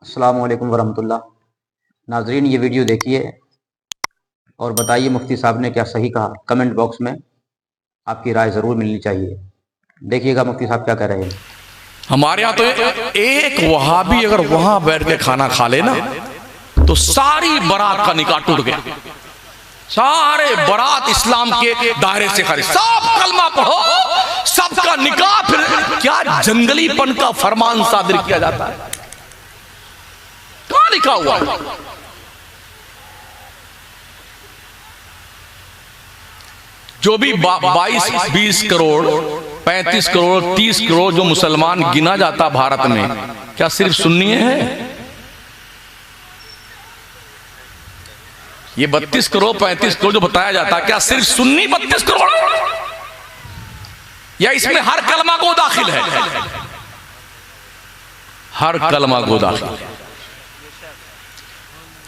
अस्सलामु अलैकुम वरहमतुल्लाह। नाजरीन, ये वीडियो देखिए और बताइए मुफ्ती साहब ने क्या सही कहा। कमेंट बॉक्स में आपकी राय ज़रूर मिलनी चाहिए। देखिएगा मुफ्ती साहब क्या कह रहे हैं। हमारे यहाँ तो एक वहाबी अगर वहां बैठ के खाना खा ले ना तो सारी बारात का निकाह टूट गया। सारे बारात इस्लाम के दायरे से खारिज, सब कलमा पढ़ो, सबका निकाह। फिर क्या जंगलीपन का फरमान सादिर किया जाता है? कहां लिखा हुआ है? जो भी 22-20 करोड़ 35 करोड़ 30 करोड़ जो मुसलमान गिना जाता भारत में, क्या सिर्फ सुन्नी है? ये 32 करोड़ 35 करोड़ जो बताया जाता है, क्या सिर्फ सुन्नी 32 करोड़, या इसमें हर कलमा को दाखिल है? हर कलमा को दाखिल है।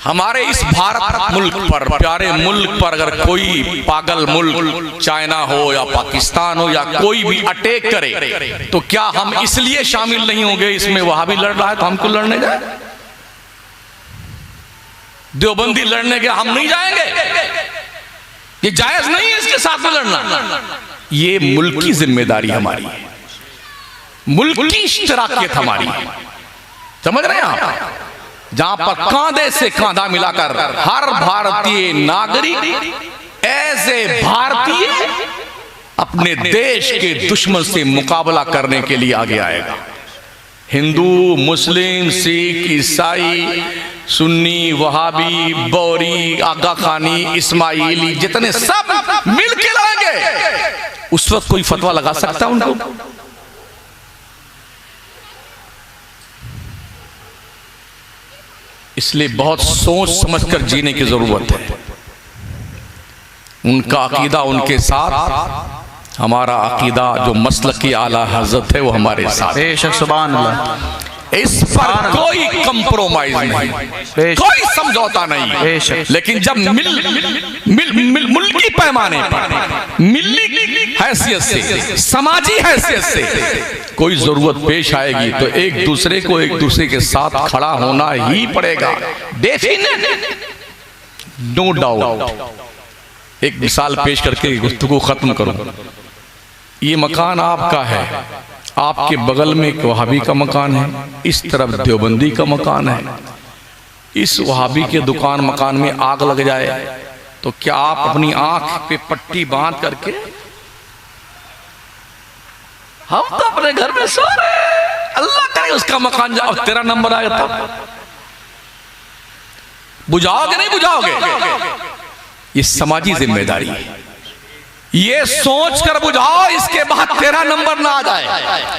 हमारे इस भारत मुल्क पर, प्यारे मुल्क पर अगर कोई पागल मुल्क चाइना हो या पाकिस्तान हो या कोई भी अटैक करे तो क्या हम इसलिए शामिल नहीं होंगे? इसमें वहाबी लड़ रहा है तो हमको लड़ने जाए? देवबंदी लड़ने के हम नहीं जाएंगे? ये जायज नहीं है इसके साथ में लड़ना। ये मुल्क की जिम्मेदारी हमारी है, मुल्क की इश्तराकियत हमारी है। समझ रहे हैं आप? जहां पर कांधे से कांधा मिलाकर हर भारतीय नागरिक एज ए भारतीय अपने देश के दुश्मन से मुकाबला करने के लिए आगे आएगा। हिंदू, मुस्लिम, सिख, ईसाई, सुन्नी, वहाबी, बौरी, आगा खानी, इस्माइली, जितने सब मिलके लड़ेंगे। उस वक्त कोई फतवा लगा सकता है उनको? इसलिए बहुत सोच समझकर जीने की जरूरत है। उनका अकीदा उनके साथ, हमारा अकीदा जो मसलकी आला हजरत है वो हमारे साथ। बेशक, सुभान अल्लाह। इस पर कोई कंप्रोमाइज नहीं, कोई समझौता नहीं। लेकिन जब मुल्की पैमाने पर, मिल्ली हैसियत से, समाजी हैसियत से कोई जरूरत पेश आएगी तो एक दूसरे को एक दूसरे के साथ खड़ा होना ही पड़ेगा। Definite, no doubt. एक मिसाल पेश करके गुफ्तगू खत्म करूं। ये मकान आपका है, आपके बगल में एक वहाबी का मकान है, इस तरफ देवबंदी का मकान है। इस वहाबी के दुकान मकान में आग लग जाए तो क्या आप अपनी आंख पे पट्टी बांध करके, हम तो अपने घर में सो रहे, अल्लाह करे उसका मकान जाओ तेरा नंबर आएगा तब बुझाओगे? नहीं बुझाओगे। ये समाजी जिम्मेदारी है। ये सोच कर बुझाओ इसके बाद तेरा नंबर ना आ जाए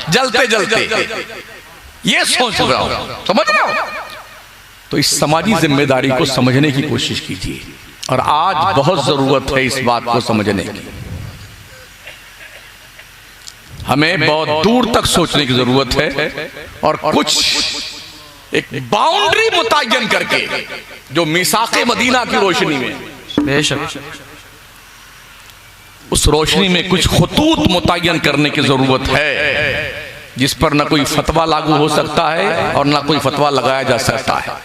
जलते जलते, ये सोच रहा हूं। समझ रहे हो? तो इस समाजी जिम्मेदारी को समझने की कोशिश कीजिए। और आज बहुत जरूरत है इस बात को समझने की। हमें बहुत दूर तक सोचने की जरूरत है और कुछ एक बाउंड्री मुतय्यन करके, जो मिसाक़े मदीना की रोशनी में, बेशक उस रोशनी में कुछ खुतूत मुतय्यन करने की जरूरत है, जिस पर न कोई फतवा लागू हो सकता है और न कोई फतवा लगाया जा सकता है।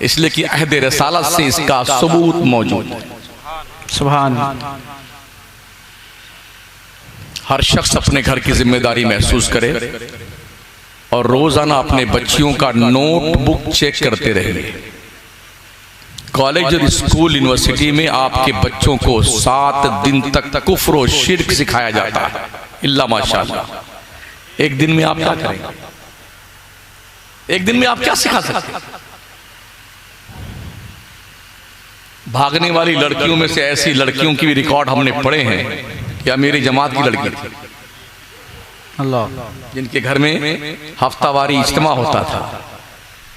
इसलिए कि अहद रसालत से इसका सबूत मौजूद है। सुभान। हर शख्स अपने घर की जिम्मेदारी महसूस करे और रोजाना अपने बच्चियों का नोटबुक चेक करते रहिए। कॉलेज और स्कूल यूनिवर्सिटी में आपके बच्चों को 7 दिन तक कुफ्र और शिर्क सिखाया जाता है, इल्ला माशाअल्लाह। एक दिन में आप क्या करेंगे? एक दिन में आप क्या सिखा सकते हैं? भागने वाली लड़कियों में से ऐसी लड़कियों की भी रिकॉर्ड हमने पढ़े हैं, क्या मेरी जमात की लड़की थी, अल्लाह, जिनके घर में हफ्तावारी इज्तिमा होता था,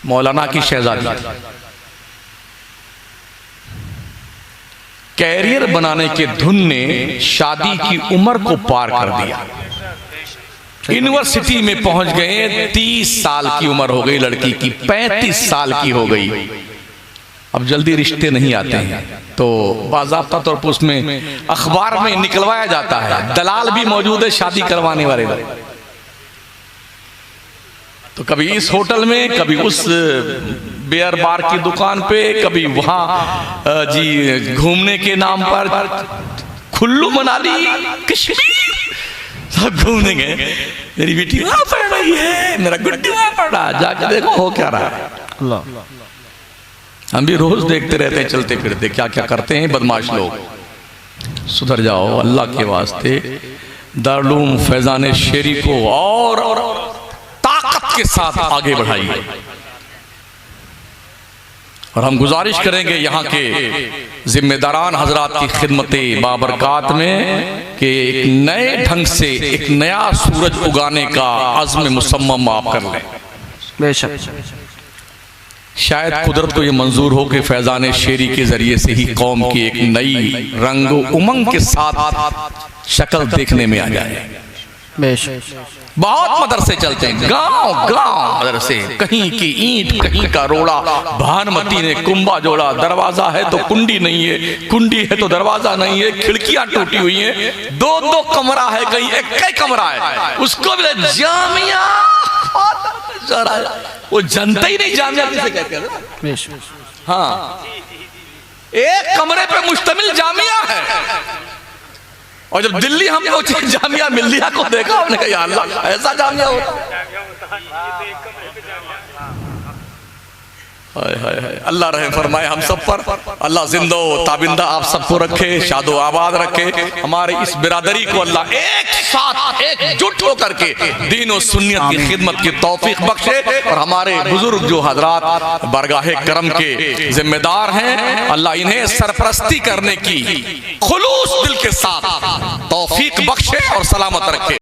मौलाना की शहजादी, कैरियर बनाने के धुन ने शादी की उम्र को पार कर दिया। यूनिवर्सिटी में पहुंच गए, 30 साल की उम्र हो गई लड़की की, 35 साल की हो गई। अब जल्दी रिश्ते नहीं आते हैं तो बाज़ाब्ता तौर पर उसमें अखबार में निकलवाया जाता है, दलाल भी मौजूद है शादी करवाने वाले। तो कभी इस होटल में, कभी उस बियर बार की दुकान पे, कभी वहां जी घूमने के नाम पर कुल्लू मनाली कश्मीर सब घूमने गए। मेरी बेटी वहां पढ़ रही है, मेरा गुड्डी वहां पढ़ रहा है, जाके देखो हो क्या रहा है। हम भी रोज देखते रहते हैं चलते फिरते क्या क्या करते हैं बदमाश लोग। सुधर जाओ अल्लाह के वास्ते। दारुल फैजान शेरी को और ताकत के साथ आगे बढ़ाइए। और हम गुजारिश करेंगे यहाँ के जिम्मेदारान हजरात की खिदमते बाबरकात में कि एक नए ढंग से एक नया सूरज उगाने का अज़्म मुसम्मम आप कर लें। बेशक शायद कुदरत को ये मंजूर हो कि फैजान शेरी के जरिए से ही कौम की एक नई रंग उमंग के साथ शक्ल देखने में आ जाए। बेशक बहुत मदरसे चलते हैं, गांव गांव मदरसे, कहीं की ईंट कहीं का रोड़ा, भानुमती ने कुंबा जोड़ा, दरवाजा है तो कुंडी नहीं है, कुंडी है तो दरवाजा नहीं है, खिड़कियां टूटी हुई हैं, दो दो कमरा है, कहीं एक ही कमरा है, उसको भी जामिया वो जनता ही नहीं जामिया किसे कहते हैं। हाँ, एक कमरे पे मुश्तमिल जामिया है। और जब दिल्ली हम पहुंचे जामिया मिल्लिया को देखा, हमने कहा या अल्लाह ऐसा जामिया होता। अल्लाह रहम फरमाए हम सब पर, अल्लाह जिंदो ताबिंदा आप सबको रखे, शादो आबाद रखे। हमारे इस बिरादरी को अल्लाह एक साथ एकजुट होकर के दीन और सुन्नियत की खिदमत की तौफीक बख्शे। और हमारे बुजुर्ग जो हजरात बरगाहे करम के जिम्मेदार हैं, अल्लाह इन्हें सरपरस्ती करने की खुलूस दिल के साथ तौफीक बख्शे और सलामत रखे।